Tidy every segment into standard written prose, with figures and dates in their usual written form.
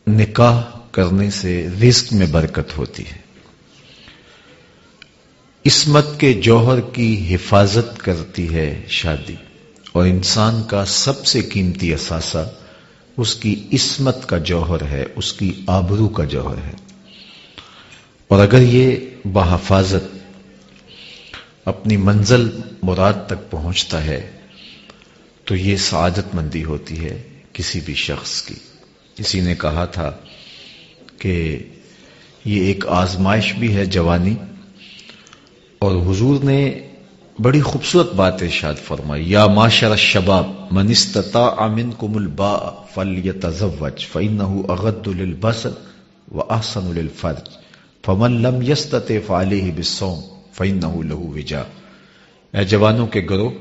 نکاح کرنے سے رزق میں برکت ہوتی ہے، عصمت کے جوہر کی حفاظت کرتی ہے شادی، اور انسان کا سب سے قیمتی اثاثہ اس کی عصمت کا جوہر ہے، اس کی آبرو کا جوہر ہے، اور اگر یہ بحفاظت اپنی منزل مراد تک پہنچتا ہے تو یہ سعادت مندی ہوتی ہے کسی بھی شخص کی۔ کسی نے کہا تھا کہ یہ ایک آزمائش بھی ہے جوانی، اور حضور نے بڑی خوبصورت بات ارشاد فرمائی، یا معاشر الشباب من استطاع منکم الباء فلیتزوج فإنہ اغض للبصر واحسن للفرج فمن لم یستطع فعلیہ بالصوم فإنہ لہ وجاء۔ اے جوانوں کے گروہ،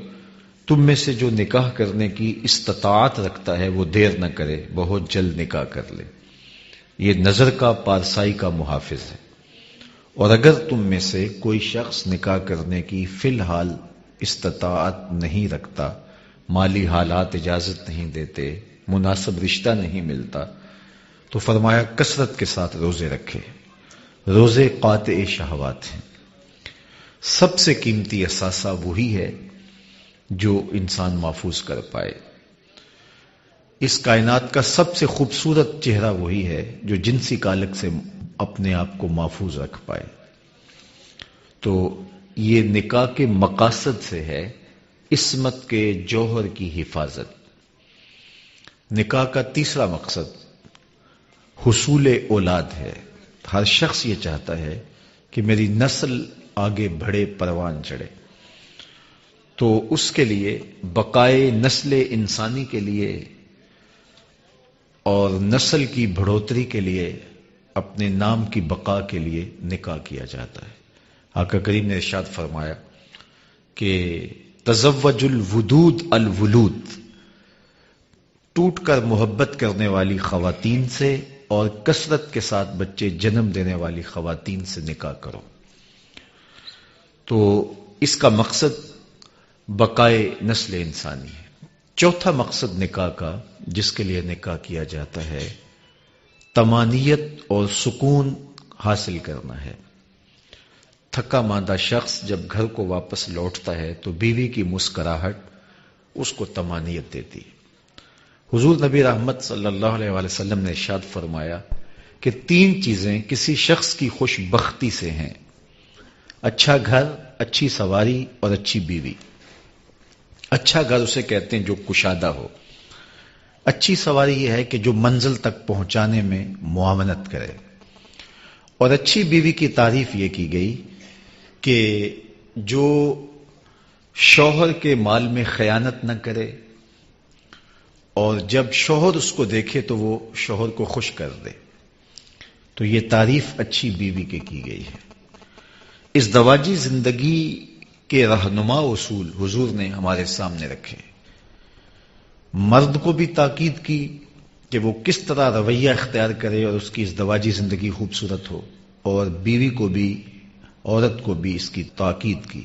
تم میں سے جو نکاح کرنے کی استطاعت رکھتا ہے وہ دیر نہ کرے، بہت جلد نکاح کر لے، یہ نظر کا پارسائی کا محافظ ہے۔ اور اگر تم میں سے کوئی شخص نکاح کرنے کی فی الحال استطاعت نہیں رکھتا، مالی حالات اجازت نہیں دیتے، مناسب رشتہ نہیں ملتا، تو فرمایا کثرت کے ساتھ روزے رکھے۔ روزے قاطع شہوات ہیں۔ سب سے قیمتی اثاثہ وہی ہے جو انسان محفوظ کر پائے۔ اس کائنات کا سب سے خوبصورت چہرہ وہی ہے جو جنسی کالک سے اپنے آپ کو محفوظ رکھ پائے۔ تو یہ نکاح کے مقاصد سے ہے عصمت کے جوہر کی حفاظت۔ نکاح کا تیسرا مقصد حصول اولاد ہے۔ ہر شخص یہ چاہتا ہے کہ میری نسل آگے بڑھے، پروان چڑھے، تو اس کے لیے بقائے نسل انسانی کے لیے اور نسل کی بڑھوتری کے لیے، اپنے نام کی بقا کے لیے نکاح کیا جاتا ہے۔ آقا کریم نے ارشاد فرمایا کہ تزوج الودود الولود، ٹوٹ کر محبت کرنے والی خواتین سے اور کثرت کے ساتھ بچے جنم دینے والی خواتین سے نکاح کرو۔ تو اس کا مقصد بقائے نسل انسانی ہے۔ چوتھا مقصد نکاح کا جس کے لیے نکاح کیا جاتا ہے، طمانینت اور سکون حاصل کرنا ہے۔ تھکا ماندہ شخص جب گھر کو واپس لوٹتا ہے تو بیوی کی مسکراہٹ اس کو طمانینت دیتی ہے۔ حضور نبی رحمت صلی اللہ علیہ وآلہ وسلم نے ارشاد فرمایا کہ 3 چیزیں کسی شخص کی خوش بختی سے ہیں: اچھا گھر، اچھی سواری اور اچھی بیوی۔ اچھا گھر اسے کہتے ہیں جو کشادہ ہو۔ اچھی سواری یہ ہے کہ جو منزل تک پہنچانے میں معاونت کرے، اور اچھی بیوی کی تعریف یہ کی گئی کہ جو شوہر کے مال میں خیانت نہ کرے، اور جب شوہر اس کو دیکھے تو وہ شوہر کو خوش کر دے۔ تو یہ تعریف اچھی بیوی کی گئی ہے۔ اس زواجی زندگی کے رہنما اصول حضور نے ہمارے سامنے رکھے۔ مرد کو بھی تاکید کی کہ وہ کس طرح رویہ اختیار کرے اور اس کی ازدواجی زندگی خوبصورت ہو، اور بیوی کو بھی، عورت کو بھی اس کی تاکید کی۔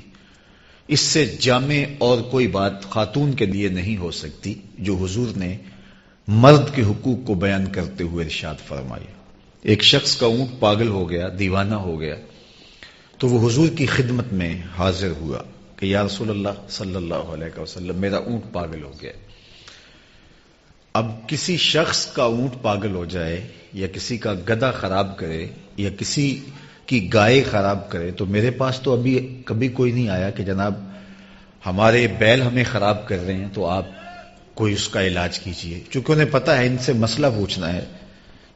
اس سے جامع اور کوئی بات خاتون کے لیے نہیں ہو سکتی جو حضور نے مرد کے حقوق کو بیان کرتے ہوئے ارشاد فرمائی۔ ایک شخص کا اونٹ پاگل ہو گیا، دیوانہ ہو گیا، تو وہ حضور کی خدمت میں حاضر ہوا کہ یا رسول اللہ صلی اللہ علیہ وسلم، میرا اونٹ پاگل ہو گیا۔ اب کسی شخص کا اونٹ پاگل ہو جائے، یا کسی کا گدھا خراب کرے، یا کسی کی گائے خراب کرے، تو میرے پاس تو ابھی کبھی کوئی نہیں آیا کہ جناب ہمارے بیل ہمیں خراب کر رہے ہیں تو آپ کوئی اس کا علاج کیجئے، چونکہ انہیں پتا ہے ان سے مسئلہ پوچھنا ہے،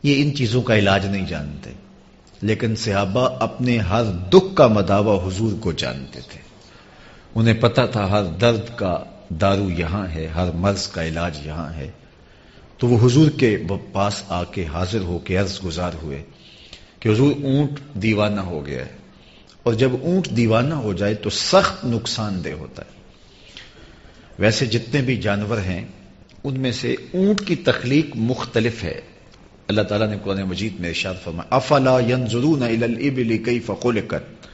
یہ ان چیزوں کا علاج نہیں جانتے۔ لیکن صحابہ اپنے ہر دکھ کا مداوع حضور کو جانتے تھے، انہیں پتا تھا ہر درد کا دارو یہاں ہے، ہر مرض کا علاج یہاں ہے۔ تو وہ حضور کے پاس آ کے حاضر ہو کے عرض گزار ہوئے کہ حضور اونٹ دیوانہ ہو گیا ہے، اور جب اونٹ دیوانہ ہو جائے تو سخت نقصان دہ ہوتا ہے۔ ویسے جتنے بھی جانور ہیں ان میں سے اونٹ کی تخلیق مختلف ہے۔ اللہ تعالیٰ نے قرآن مجید میں ارشاد فرمایا افلا ينظرون الى الابل كيف خلقت،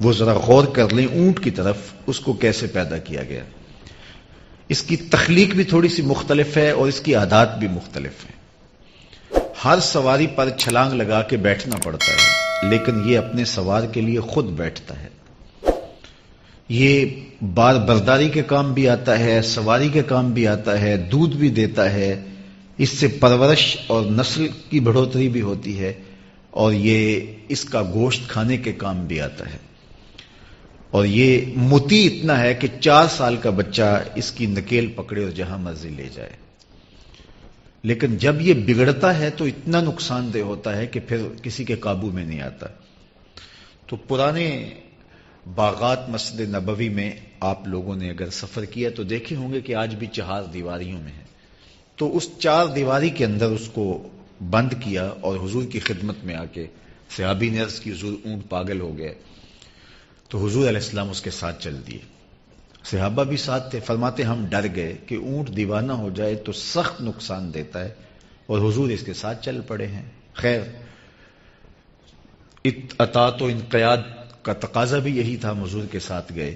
وہ ذرا غور کر لیں اونٹ کی طرف، اس کو کیسے پیدا کیا گیا۔ اس کی تخلیق بھی تھوڑی سی مختلف ہے اور اس کی عادات بھی مختلف ہیں۔ ہر سواری پر چھلانگ لگا کے بیٹھنا پڑتا ہے، لیکن یہ اپنے سوار کے لیے خود بیٹھتا ہے۔ یہ بار برداری کے کام بھی آتا ہے، سواری کے کام بھی آتا ہے، دودھ بھی دیتا ہے، اس سے پرورش اور نسل کی بڑھوتری بھی ہوتی ہے، اور یہ اس کا گوشت کھانے کے کام بھی آتا ہے۔ اور یہ متی اتنا ہے کہ 4 سال کا بچہ اس کی نکیل پکڑے اور جہاں مرضی لے جائے۔ لیکن جب یہ بگڑتا ہے تو اتنا نقصان دہ ہوتا ہے کہ پھر کسی کے قابو میں نہیں آتا۔ تو پرانے باغات مسجد نبوی میں آپ لوگوں نے اگر سفر کیا تو دیکھے ہوں گے کہ آج بھی 4 دیواریوں میں ہے۔ تو اس 4 دیواری کے اندر اس کو بند کیا اور حضور کی خدمت میں آ کے صحابی نے عرض کی حضور اونٹ پاگل ہو گئے، تو حضور علیہ السلام اس کے ساتھ چل دیے۔ صحابہ بھی ساتھ تھے، فرماتے ہم ڈر گئے کہ اونٹ دیوانہ ہو جائے تو سخت نقصان دیتا ہے، اور حضور اس کے ساتھ چل پڑے ہیں۔ خیر، اطاعت و انقیاد کا تقاضا بھی یہی تھا، حضور کے ساتھ گئے۔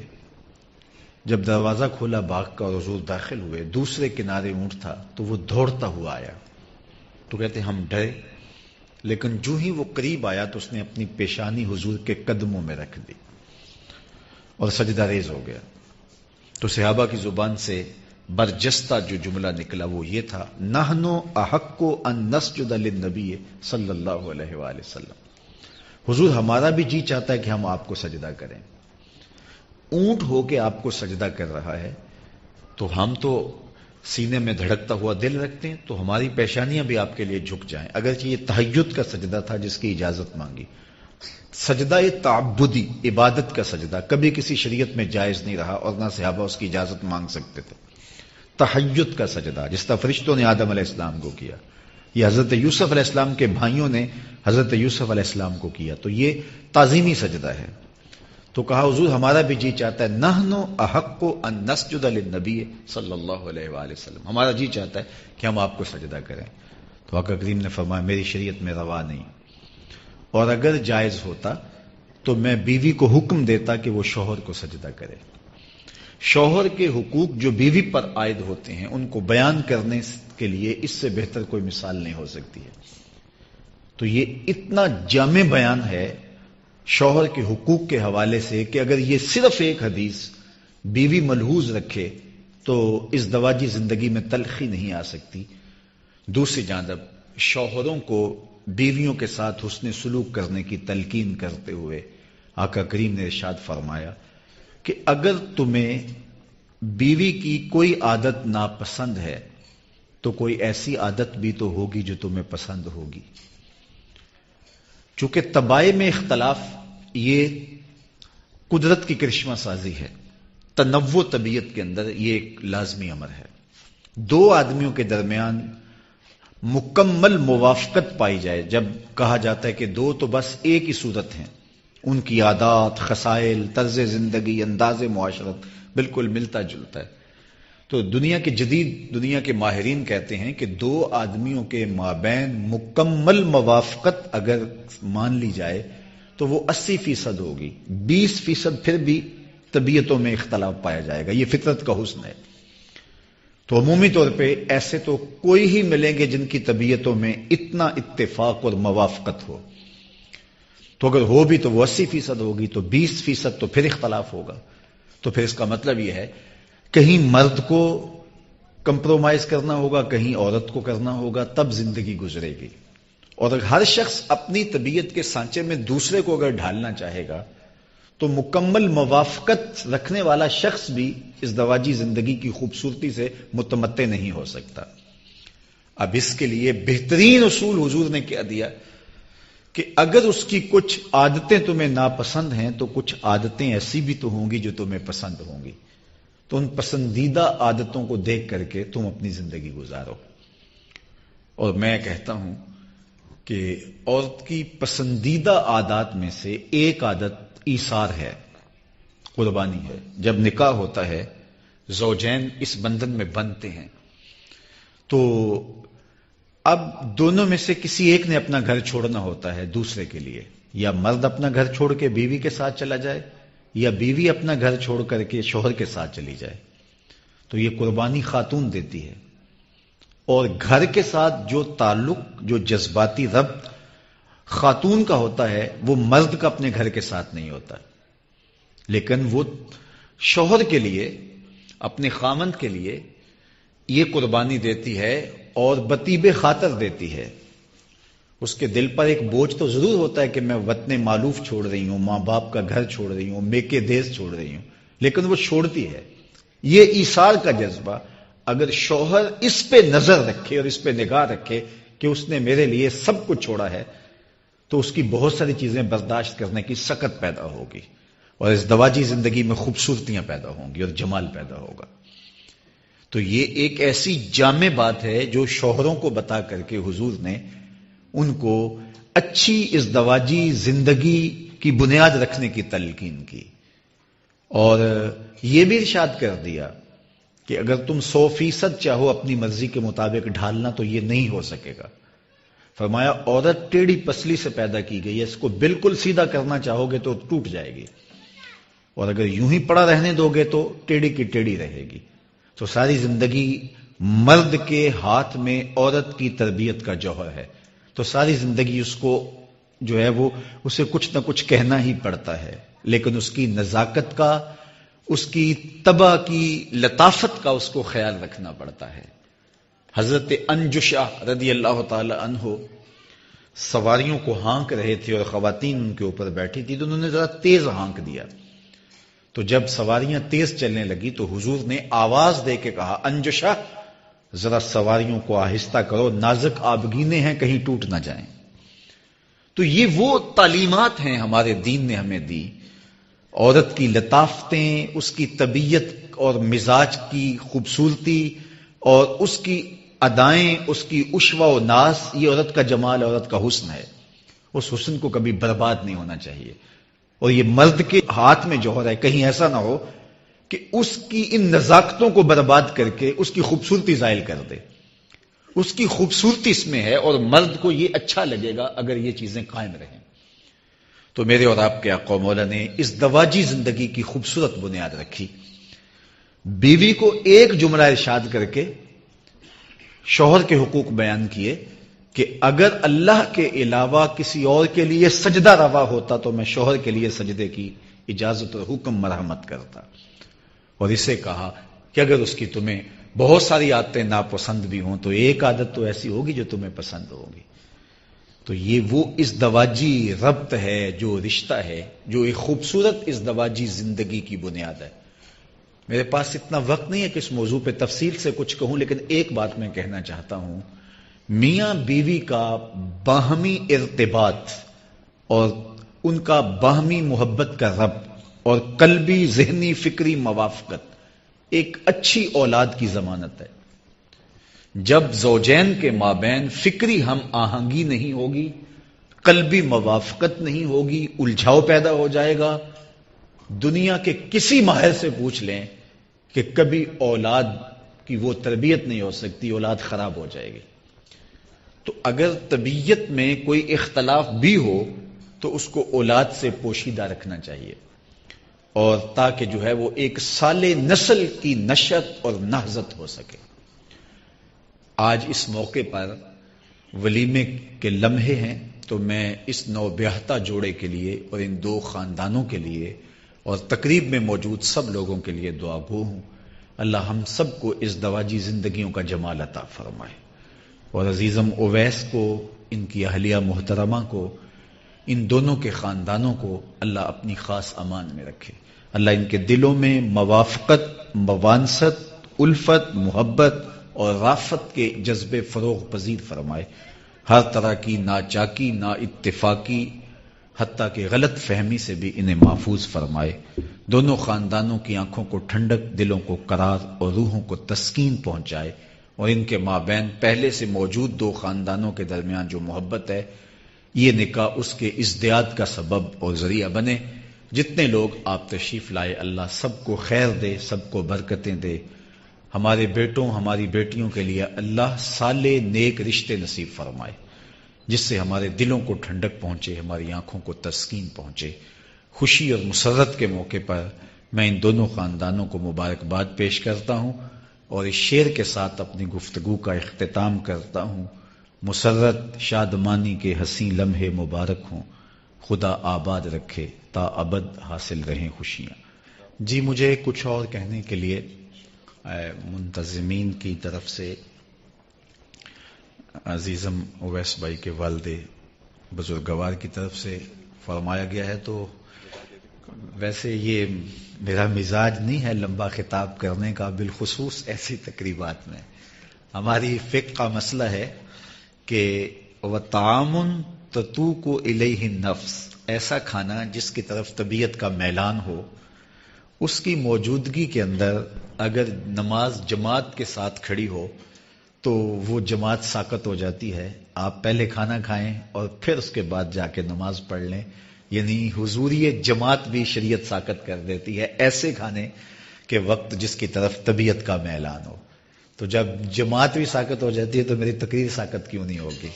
جب دروازہ کھولا باغ کا اور حضور داخل ہوئے، دوسرے کنارے اونٹ تھا تو وہ دوڑتا ہوا آیا۔ تو کہتے ہم ڈرے، لیکن جو ہی وہ قریب آیا تو اس نے اپنی پیشانی حضور کے قدموں میں رکھ دی اور سجدہ ریز ہو گیا۔ تو صحابہ کی زبان سے برجستہ جو جملہ نکلا وہ یہ تھا، نحنو احق ان نسجد للنبی صلی اللہ علیہ وآلہ وسلم، حضور ہمارا بھی جی چاہتا ہے کہ ہم آپ کو سجدہ کریں۔ اونٹ ہو کے آپ کو سجدہ کر رہا ہے تو ہم تو سینے میں دھڑکتا ہوا دل رکھتے ہیں، تو ہماری پیشانیاں بھی آپ کے لیے جھک جائیں۔ اگرچہ یہ تہجد کا سجدہ تھا جس کی اجازت مانگی، سجدہ تعبدی عبادت کا سجدہ کبھی کسی شریعت میں جائز نہیں رہا، اور نہ صحابہ اس کی اجازت مانگ سکتے تھے۔ تہجد کا سجدہ جس طرح فرشتوں نے آدم علیہ السلام کو کیا، یہ حضرت یوسف علیہ السلام کے بھائیوں نے حضرت یوسف علیہ السلام کو کیا، تو یہ تعظیمی سجدہ ہے۔ تو کہا حضور ہمارا بھی جی چاہتا ہے، نحنو احق ان نسجد للنبی صلی اللہ علیہ وآلہ وسلم، ہمارا جی چاہتا ہے کہ ہم آپ کو سجدہ کریں۔ تو آقا کریم نے فرمایا میری شریعت میں روا نہیں، اور اگر جائز ہوتا تو میں بیوی کو حکم دیتا کہ وہ شوہر کو سجدہ کرے۔ شوہر کے حقوق جو بیوی پر عائد ہوتے ہیں ان کو بیان کرنے کے لیے اس سے بہتر کوئی مثال نہیں ہو سکتی ہے۔ تو یہ اتنا جامع بیان ہے شوہر کے حقوق کے حوالے سے کہ اگر یہ صرف ایک حدیث بیوی ملحوظ رکھے تو اس دواجی زندگی میں تلخی نہیں آ سکتی۔ دوسری جانب شوہروں کو بیویوں کے ساتھ حسن سلوک کرنے کی تلقین کرتے ہوئے آقا کریم نے ارشاد فرمایا کہ اگر تمہیں بیوی کی کوئی عادت ناپسند ہے تو کوئی ایسی عادت بھی تو ہوگی جو تمہیں پسند ہوگی۔ چونکہ طبائع میں اختلاف یہ قدرت کی کرشمہ سازی ہے، تنوع طبیعت کے اندر یہ ایک لازمی امر ہے۔ 2 آدمیوں کے درمیان مکمل موافقت پائی جائے، جب کہا جاتا ہے کہ 2 تو بس ایک ہی صورت ہیں، ان کی عادات، خصائل، طرز زندگی، انداز معاشرت بالکل ملتا جلتا ہے، تو دنیا کے ماہرین کہتے ہیں کہ 2 آدمیوں کے مابین مکمل موافقت اگر مان لی جائے تو وہ 80% ہوگی، 20% پھر بھی طبیعتوں میں اختلاف پایا جائے گا، یہ فطرت کا حسن ہے۔ تو عمومی طور پہ ایسے تو کوئی ہی ملیں گے جن کی طبیعتوں میں اتنا اتفاق اور موافقت ہو، تو اگر ہو بھی تو وہ 80% ہوگی، تو 20% تو پھر اختلاف ہوگا۔ تو پھر اس کا مطلب یہ ہے کہیں مرد کو کمپرومائز کرنا ہوگا، کہیں عورت کو کرنا ہوگا، تب زندگی گزرے گی۔ اور اگر ہر شخص اپنی طبیعت کے سانچے میں دوسرے کو اگر ڈھالنا چاہے گا تو مکمل موافقت رکھنے والا شخص بھی اس دواجی زندگی کی خوبصورتی سے متمتع نہیں ہو سکتا۔ اب اس کے لیے بہترین اصول حضور نے کیا دیا کہ اگر اس کی کچھ عادتیں تمہیں ناپسند ہیں تو کچھ عادتیں ایسی بھی تو ہوں گی جو تمہیں پسند ہوں گی، تو ان پسندیدہ عادتوں کو دیکھ کر کے تم اپنی زندگی گزارو۔ اور میں کہتا ہوں کہ عورت کی پسندیدہ عادات میں سے ایک عادت ایثار ہے، قربانی ہے۔ جب نکاح ہوتا ہے، زوجین اس بندھن میں بندھتے ہیں، تو اب دونوں میں سے کسی ایک نے اپنا گھر چھوڑنا ہوتا ہے دوسرے کے لیے، یا مرد اپنا گھر چھوڑ کے بیوی کے ساتھ چلا جائے، یا بیوی اپنا گھر چھوڑ کر کے شوہر کے ساتھ چلی جائے۔ تو یہ قربانی خاتون دیتی ہے، اور گھر کے ساتھ جو تعلق، جو جذباتی ربط خاتون کا ہوتا ہے وہ مرد کا اپنے گھر کے ساتھ نہیں ہوتا، لیکن وہ شوہر کے لیے، اپنے خامند کے لیے یہ قربانی دیتی ہے اور بطیب خاطر دیتی ہے۔ اس کے دل پر ایک بوجھ تو ضرور ہوتا ہے کہ میں وطن مالوف چھوڑ رہی ہوں، ماں باپ کا گھر چھوڑ رہی ہوں، میکے دیس چھوڑ رہی ہوں، لیکن وہ چھوڑتی ہے۔ یہ ایثار کا جذبہ اگر شوہر اس پہ نظر رکھے اور اس پہ نگاہ رکھے کہ اس نے میرے لیے سب کچھ چھوڑا ہے، تو اس کی بہت ساری چیزیں برداشت کرنے کی سکت پیدا ہوگی، اور اس دواجی زندگی میں خوبصورتیاں پیدا ہوں گی اور جمال پیدا ہوگا۔ تو یہ ایک ایسی جامع بات ہے جو شوہروں کو بتا کر کے حضور نے ان کو اچھی ازدواجی زندگی کی بنیاد رکھنے کی تلقین کی، اور یہ بھی ارشاد کر دیا کہ اگر تم 100% چاہو اپنی مرضی کے مطابق ڈھالنا تو یہ نہیں ہو سکے گا۔ فرمایا عورت ٹیڑھی پسلی سے پیدا کی گئی ہے، اس کو بالکل سیدھا کرنا چاہو گے تو ٹوٹ جائے گی، اور اگر یوں ہی پڑا رہنے دو گے تو ٹیڑھی کی ٹیڑھی رہے گی۔ تو ساری زندگی مرد کے ہاتھ میں عورت کی تربیت کا جوہر ہے، تو ساری زندگی اس کو جو ہے وہ اسے کچھ نہ کچھ کہنا ہی پڑتا ہے، لیکن اس کی نزاکت کا، اس کی طبع کی لطافت کا اس کو خیال رکھنا پڑتا ہے۔ حضرت انجشہ رضی اللہ تعالی عنہ سواریوں کو ہانک رہے تھے اور خواتین ان کے اوپر بیٹھی تھی، تو انہوں نے ذرا تیز ہانک دیا۔ تو جب سواریاں تیز چلنے لگی تو حضور نے آواز دے کے کہا، انجشہ ذرا سواریوں کو آہستہ کرو، نازک آبگینے ہیں، کہیں ٹوٹ نہ جائیں۔ تو یہ وہ تعلیمات ہیں ہمارے دین نے ہمیں دی، عورت کی لطافتیں، اس کی طبیعت اور مزاج کی خوبصورتی اور اس کی ادائیں، اس کی عشوہ و ناز، یہ عورت کا جمال، عورت کا حسن ہے۔ اس حسن کو کبھی برباد نہیں ہونا چاہیے، اور یہ مرد کے ہاتھ میں جوہر ہے، کہیں ایسا نہ ہو کہ اس کی ان نزاکتوں کو برباد کر کے اس کی خوبصورتی زائل کر دے۔ اس کی خوبصورتی اس میں ہے، اور مرد کو یہ اچھا لگے گا اگر یہ چیزیں قائم رہیں۔ تو میرے اور آپ کے آقا مولا نے اس دواجی زندگی کی خوبصورت بنیاد رکھی۔ بیوی کو ایک جملہ ارشاد کر کے شوہر کے حقوق بیان کیے کہ اگر اللہ کے علاوہ کسی اور کے لیے سجدہ روا ہوتا تو میں شوہر کے لیے سجدے کی اجازت اور حکم مرحمت کرتا، اور اسے کہا کہ اگر اس کی تمہیں بہت ساری عادتیں ناپسند بھی ہوں تو ایک عادت تو ایسی ہوگی جو تمہیں پسند ہوگی۔ تو یہ وہ ازدواجی ربط ہے، جو رشتہ ہے، جو ایک خوبصورت ازدواجی زندگی کی بنیاد ہے۔ میرے پاس اتنا وقت نہیں ہے کہ اس موضوع پہ تفصیل سے کچھ کہوں، لیکن ایک بات میں کہنا چاہتا ہوں، میاں بیوی کا باہمی ارتباط اور ان کا باہمی محبت کا ربط اور قلبی، ذہنی، فکری موافقت ایک اچھی اولاد کی ضمانت ہے۔ جب زوجین کے مابین فکری ہم آہنگی نہیں ہوگی، قلبی موافقت نہیں ہوگی، الجھاؤ پیدا ہو جائے گا۔ دنیا کے کسی ماہر سے پوچھ لیں کہ کبھی اولاد کی وہ تربیت نہیں ہو سکتی، اولاد خراب ہو جائے گی۔ تو اگر طبیعت میں کوئی اختلاف بھی ہو تو اس کو اولاد سے پوشیدہ رکھنا چاہیے، اور تاکہ جو ہے وہ ایک سالے نسل کی نشت اور نہضت ہو سکے۔ آج اس موقع پر ولیمے کے لمحے ہیں، تو میں اس نوبیاہتا جوڑے کے لیے اور ان دو خاندانوں کے لیے اور تقریب میں موجود سب لوگوں کے لیے دعا گو ہوں۔ اللہ ہم سب کو ازدواجی زندگیوں کا جمال عطا فرمائے، اور عزیزم اویس کو، ان کی اہلیہ محترمہ کو، ان دونوں کے خاندانوں کو اللہ اپنی خاص امان میں رکھے۔ اللہ ان کے دلوں میں موافقت، موانست، الفت، محبت اور رافت کے جذبے فروغ پذیر فرمائے۔ ہر طرح کی ناچاکی، نا اتفاقی، حتیٰ کہ غلط فہمی سے بھی انہیں محفوظ فرمائے۔ دونوں خاندانوں کی آنکھوں کو ٹھنڈک، دلوں کو قرار اور روحوں کو تسکین پہنچائے، اور ان کے مابین پہلے سے موجود دو خاندانوں کے درمیان جو محبت ہے، یہ نکاح اس کے ازدیاد کا سبب اور ذریعہ بنے۔ جتنے لوگ آپ تشریف لائے، اللہ سب کو خیر دے، سب کو برکتیں دے۔ ہمارے بیٹوں، ہماری بیٹیوں کے لیے اللہ صالح نیک رشتے نصیب فرمائے، جس سے ہمارے دلوں کو ٹھنڈک پہنچے، ہماری آنکھوں کو تسکین پہنچے۔ خوشی اور مسرت کے موقع پر میں ان دونوں خاندانوں کو مبارکباد پیش کرتا ہوں، اور اس شعر کے ساتھ اپنی گفتگو کا اختتام کرتا ہوں۔ مسرت شادمانی کے حسین لمحے مبارک ہوں، خدا آباد رکھے تا ابد حاصل رہیں خوشیاں۔ جی مجھے کچھ اور کہنے کے لیے منتظمین کی طرف سے عزیزم اویس بھائی کے والد بزرگوار کی طرف سے فرمایا گیا ہے، تو ویسے یہ میرا مزاج نہیں ہے لمبا خطاب کرنے کا، بالخصوص ایسی تقریبات میں۔ ہماری فقہ کا مسئلہ ہے کہ وَطَعَامٌ تَتُوقُ إِلَيْهِ النَّفْسُ، ایسا کھانا جس کی طرف طبیعت کا میلان ہو، اس کی موجودگی کے اندر اگر نماز جماعت کے ساتھ کھڑی ہو تو وہ جماعت ساقط ہو جاتی ہے۔ آپ پہلے کھانا کھائیں اور پھر اس کے بعد جا کے نماز پڑھ لیں، یعنی حضوری جماعت بھی شریعت ساقط کر دیتی ہے ایسے کھانے کے وقت جس کی طرف طبیعت کا میلان ہو۔ تو جب جماعت بھی ساقط ہو جاتی ہے تو میری تقریر ساقط کیوں نہیں ہوگی؟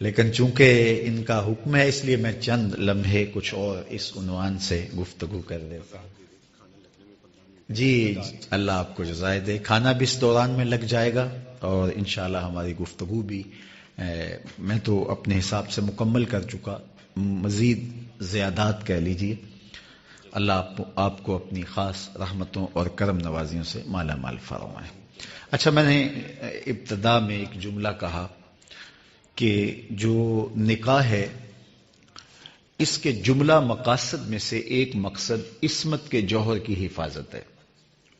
لیکن چونکہ ان کا حکم ہے اس لیے میں چند لمحے کچھ اور اس عنوان سے گفتگو کر دیتا ہوں۔ جی اللہ آپ کو جزائے دے، کھانا بھی اس دوران میں لگ جائے گا اور انشاءاللہ ہماری گفتگو بھی میں تو اپنے حساب سے مکمل کر چکا، مزید زیادات کہہ لیجیے۔ اللہ آپ کو اپنی خاص رحمتوں اور کرم نوازیوں سے مالا مال فرمائے۔ اچھا، میں نے ابتدا میں ایک جملہ کہا کہ جو نکاح ہے اس کے جملہ مقاصد میں سے ایک مقصد عصمت کے جوہر کی حفاظت ہے،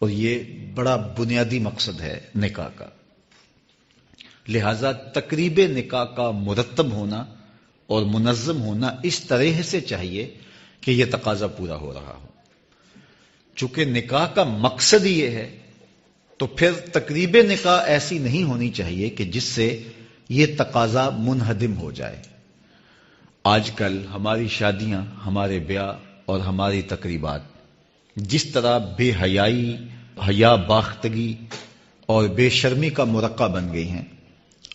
اور یہ بڑا بنیادی مقصد ہے نکاح کا۔ لہذا تقریب نکاح کا مرتب ہونا اور منظم ہونا اس طرح سے چاہیے کہ یہ تقاضا پورا ہو رہا ہو۔ چونکہ نکاح کا مقصد یہ ہے تو پھر تقریب نکاح ایسی نہیں ہونی چاہیے کہ جس سے یہ تقاضا منہدم ہو جائے۔ آج کل ہماری شادیاں، ہمارے بیاہ اور ہماری تقریبات جس طرح بے حیائی، حیا باختگی اور بے شرمی کا مرقع بن گئی ہیں،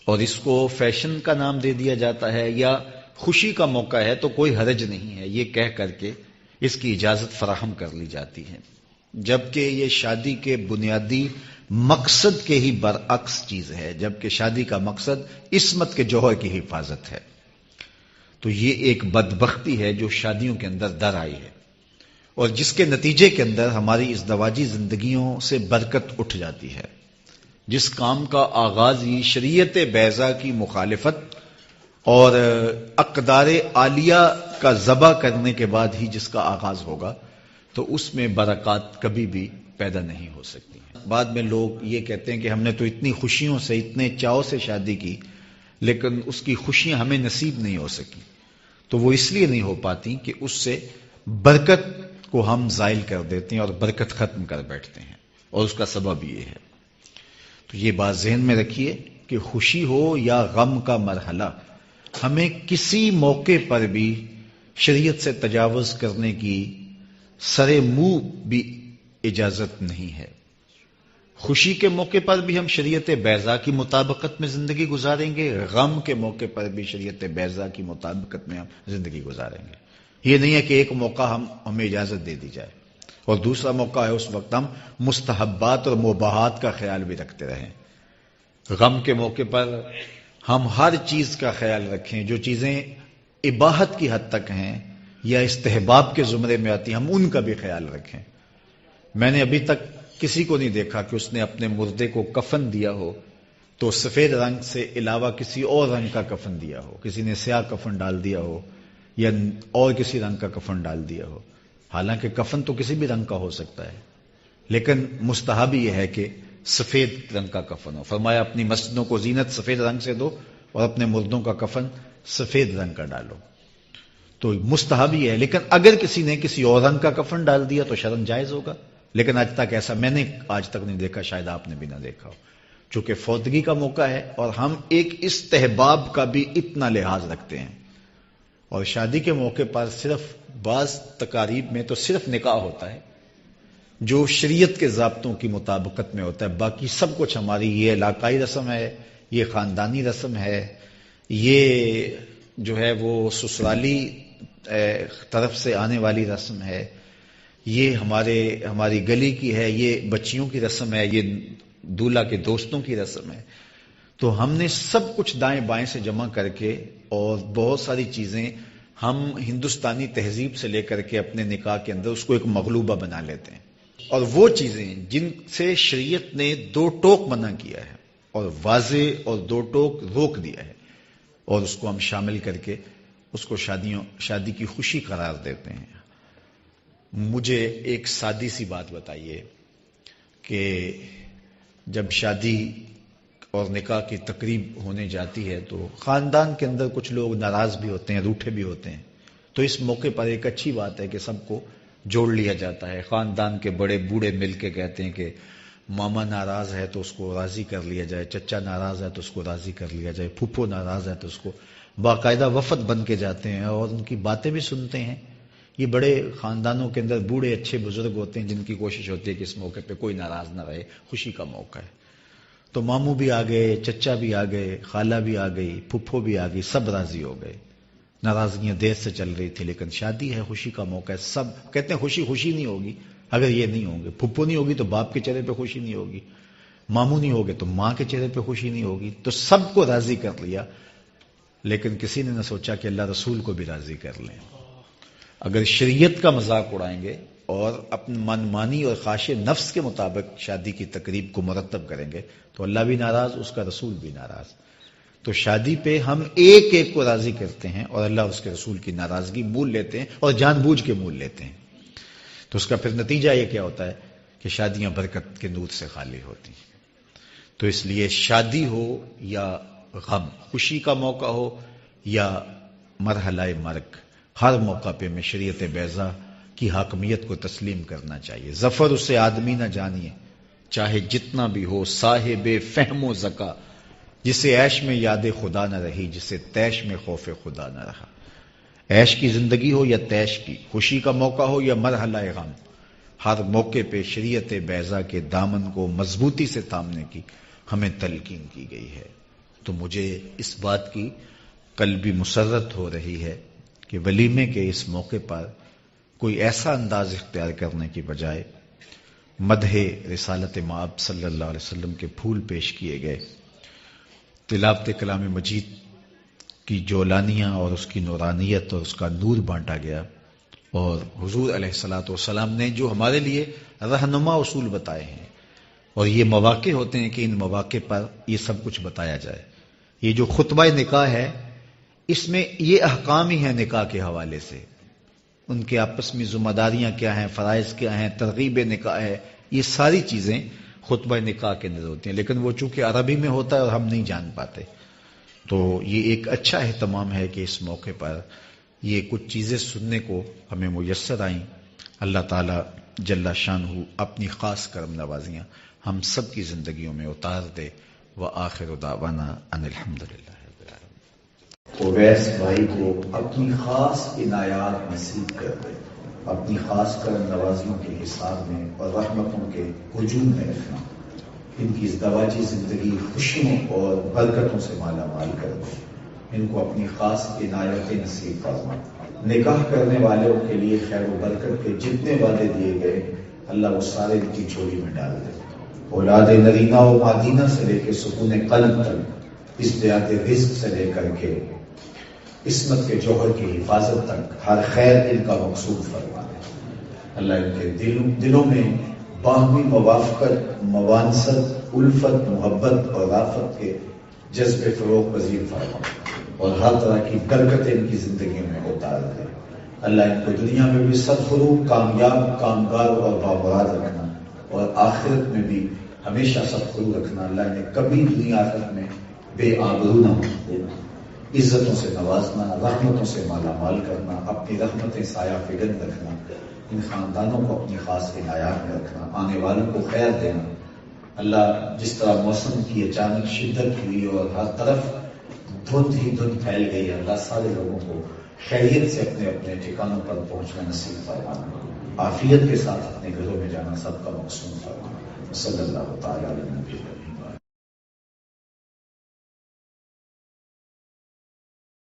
اور اس کو فیشن کا نام دے دیا جاتا ہے یا خوشی کا موقع ہے تو کوئی حرج نہیں ہے یہ کہہ کر کے اس کی اجازت فراہم کر لی جاتی ہے، جبکہ یہ شادی کے بنیادی مقصد کے ہی برعکس چیز ہے، جبکہ شادی کا مقصد عصمت کے جوہر کی حفاظت ہے۔ تو یہ ایک بدبختی ہے جو شادیوں کے اندر در آئی ہے، اور جس کے نتیجے کے اندر ہماری ازدواجی زندگیوں سے برکت اٹھ جاتی ہے۔ جس کام کا آغاز ہی شریعت بیضا کی مخالفت اور اقدار عالیہ کا ذبح کرنے کے بعد ہی جس کا آغاز ہوگا تو اس میں برکات کبھی بھی پیدا نہیں ہو سکتی۔ بعد میں لوگ یہ کہتے ہیں کہ ہم نے تو اتنی خوشیوں سے، اتنے چاؤ سے شادی کی لیکن اس کی خوشیاں ہمیں نصیب نہیں ہو سکی، تو وہ اس لیے نہیں ہو پاتی کہ اس سے برکت کو ہم زائل کر دیتے ہیں اور برکت ختم کر بیٹھتے ہیں، اور اس کا سبب یہ ہے۔ تو یہ بات ذہن میں رکھیے کہ خوشی ہو یا غم کا مرحلہ، ہمیں کسی موقع پر بھی شریعت سے تجاوز کرنے کی سرے منہ بھی اجازت نہیں ہے۔ خوشی کے موقع پر بھی ہم شریعت بیضا کی مطابقت میں زندگی گزاریں گے، غم کے موقع پر بھی شریعت بیضا کی مطابقت میں ہم زندگی گزاریں گے۔ یہ نہیں ہے کہ ایک موقع ہمیں اجازت دے دی جائے اور دوسرا موقع ہے اس وقت ہم مستحبات اور مباحات کا خیال بھی رکھتے رہیں۔ غم کے موقع پر ہم ہر چیز کا خیال رکھیں، جو چیزیں اباحت کی حد تک ہیں یا استحباب کے زمرے میں آتی ہیں ہم ان کا بھی خیال رکھیں۔ میں نے ابھی تک کسی کو نہیں دیکھا کہ اس نے اپنے مردے کو کفن دیا ہو تو سفید رنگ سے علاوہ کسی اور رنگ کا کفن دیا ہو، کسی نے سیاہ کفن ڈال دیا ہو یا اور کسی رنگ کا کفن ڈال دیا ہو۔ حالانکہ کفن تو کسی بھی رنگ کا ہو سکتا ہے، لیکن مستحب یہ ہے کہ سفید رنگ کا کفن ہو۔ فرمایا اپنی مسجدوں کو زینت سفید رنگ سے دو اور اپنے مردوں کا کفن سفید رنگ کا ڈالو، تو مستحب یہ ہے۔ لیکن اگر کسی نے کسی اور رنگ کا کفن ڈال دیا تو شرعاً جائز ہوگا، لیکن آج تک ایسا میں نے آج تک نہیں دیکھا، شاید آپ نے بھی نہ دیکھا ہو، چونکہ فوتگی کا موقع ہے اور ہم ایک استحباب کا بھی اتنا لحاظ رکھتے ہیں۔ اور شادی کے موقع پر صرف بعض تقاریب میں تو صرف نکاح ہوتا ہے جو شریعت کے ضابطوں کی مطابقت میں ہوتا ہے، باقی سب کچھ ہماری یہ علاقائی رسم ہے، یہ خاندانی رسم ہے، یہ جو ہے وہ سسرالی طرف سے آنے والی رسم ہے، یہ ہماری گلی کی ہے، یہ بچیوں کی رسم ہے، یہ دولہا کے دوستوں کی رسم ہے. تو ہم نے سب کچھ دائیں بائیں سے جمع کر کے اور بہت ساری چیزیں ہم ہندوستانی تہذیب سے لے کر کے اپنے نکاح کے اندر اس کو ایک مغلوبہ بنا لیتے ہیں. اور وہ چیزیں جن سے شریعت نے دو ٹوک منع کیا ہے اور واضح اور دو ٹوک روک دیا ہے، اور اس کو ہم شامل کر کے اس کو شادی کی خوشی قرار دیتے ہیں. مجھے ایک سادی سی بات بتائیے کہ جب شادی اور نکاح کی تقریب ہونے جاتی ہے تو خاندان کے اندر کچھ لوگ ناراض بھی ہوتے ہیں، روٹھے بھی ہوتے ہیں. تو اس موقع پر ایک اچھی بات ہے کہ سب کو جوڑ لیا جاتا ہے. خاندان کے بڑے بوڑھے مل کے کہتے ہیں کہ ماما ناراض ہے تو اس کو راضی کر لیا جائے، چچا ناراض ہے تو اس کو راضی کر لیا جائے، پھپھو ناراض ہے تو اس کو باقاعدہ وفد بن کے جاتے ہیں اور ان کی باتیں بھی سنتے ہیں. یہ بڑے خاندانوں کے اندر بوڑھے اچھے بزرگ ہوتے ہیں جن کی کوشش ہوتی ہے کہ اس موقع پہ کوئی ناراض نہ رہے، خوشی کا موقع ہے. تو ماموں بھی آ گئے، چچا بھی آ گئے، خالہ بھی آ گئی، پھپھو بھی آ گئی، سب راضی ہو گئے. ناراضگیاں دیر سے چل رہی تھی لیکن شادی ہے، خوشی کا موقع ہے. سب کہتے ہیں خوشی نہیں ہوگی اگر یہ نہیں ہوں گے. پھپھو نہیں ہوگی تو باپ کے چہرے پہ خوشی نہیں ہوگی، ماموں نہیں ہوگے تو ماں کے چہرے پہ خوشی نہیں ہوگی. تو سب کو راضی کر لیا، لیکن کسی نے نہ سوچا کہ اللہ رسول کو بھی راضی کر لیں. اگر شریعت کا مذاق اڑائیں گے اور اپنی من مانی اور خواہش نفس کے مطابق شادی کی تقریب کو مرتب کریں گے تو اللہ بھی ناراض، اس کا رسول بھی ناراض. تو شادی پہ ہم ایک ایک کو راضی کرتے ہیں اور اللہ اور اس کے رسول کی ناراضگی مول لیتے ہیں اور جان بوجھ کے مول لیتے ہیں. تو اس کا پھر نتیجہ یہ کیا ہوتا ہے کہ شادیاں برکت کے نور سے خالی ہوتی ہیں. تو اس لیے شادی ہو یا غم، خوشی کا موقع ہو یا مرحلہ مرگ، ہر موقع پہ میں شریعت بیضا کی حاکمیت کو تسلیم کرنا چاہیے. ظفر اسے آدمی نہ جانیے چاہے جتنا بھی ہو، صاحب فہم و ذکا جسے عیش میں یاد خدا نہ رہی، جسے تیش میں خوف خدا نہ رہا. عیش کی زندگی ہو یا تیش کی، خوشی کا موقع ہو یا مرحلہ غم، ہر موقع پہ شریعت بیضا کے دامن کو مضبوطی سے تھامنے کی ہمیں تلقین کی گئی ہے. تو مجھے اس بات کی قلبی مسرت ہو رہی ہے کہ ولیمے کے اس موقع پر کوئی ایسا انداز اختیار کرنے کی بجائے مدح رسالت مآب صلی اللہ علیہ وسلم کے پھول پیش کیے گئے، تلاوت کلام مجید کی جولانیاں اور اس کی نورانیت اور اس کا نور بانٹا گیا، اور حضور علیہ الصلوۃ والسلام نے جو ہمارے لیے رہنما اصول بتائے ہیں، اور یہ مواقع ہوتے ہیں کہ ان مواقع پر یہ سب کچھ بتایا جائے. یہ جو خطبہ نکاح ہے اس میں یہ احکام ہی ہیں نکاح کے حوالے سے، ان کے آپس میں ذمہ داریاں کیا ہیں، فرائض کیا ہیں، ترغیب نکاح ہے، یہ ساری چیزیں خطبہ نکاح کے اندر ہوتی ہیں. لیکن وہ چونکہ عربی میں ہوتا ہے اور ہم نہیں جان پاتے، تو یہ ایک اچھا اہتمام ہے کہ اس موقع پر یہ کچھ چیزیں سننے کو ہمیں میسر آئیں. اللہ تعالی جل شانہ اپنی خاص کرم نوازیاں ہم سب کی زندگیوں میں اتار دے. وآخر دعوانا ان الحمدللہ رب العالمین. اویس بھائی کو اپنی خاص عنایات نصیب کر دے، اپنی خاص کرم نوازیوں کے حساب میں اور رحمتوں کے ہجوم میں رکھنا. ان کی ازدواجی زندگی خوشیوں اور برکتوں سے مالا مال کر دے. ان کو اپنی خاص عنایتیں نصیب فرما. نکاح کرنے والوں کے لیے خیر و برکت کے جتنے وعدے دیے گئے اللہ وہ سارے ان کی جھولی میں ڈال دے. اولاد نرینہ و مادینہ سے لے کے سکون قلب تک، ازدیاد رزق سے لے کر کے عصمت کے جوہر کی حفاظت تک ہر خیر ان کا مقصود فرما دے. اللہ ان کے دلوں میں باہمی موافقت، موانست، الفت، محبت اور رافت کے جذبے فروغ پذیر فرما اور ہر طرح کی برکتیں ان کی زندگی میں اتار دے. اللہ ان کو دنیا میں بھی سرفروغ، کامیاب، کامگار اور بامراد رکھنا، اور آخرت میں بھی ہمیشہ سرفروغ رکھنا. اللہ نے کبھی دنیا آخرت میں بے آبرو نہ دینا، عزتوں سے نوازنا، رحمتوں سے مالا مال کرنا، اپنی رحمتیں سایہ فگن رکھنا، ان خاندانوں کو اپنی خاص عنایات میں رکھنا، آنے والوں کو خیر دینا. اللہ جس طرح موسم کی اچانک شدت ہوئی اور ہر طرف دھند ہی دھند پھیل گئی، اللہ سارے لوگوں کو خیریت سے اپنے اپنے ٹھکانوں پر پہنچنا نصیب فرمانا، عافیت کے ساتھ اپنے گھروں میں جانا سب کا مقصود فرمانا. صلی اللہ تعالی علیہ وسلم.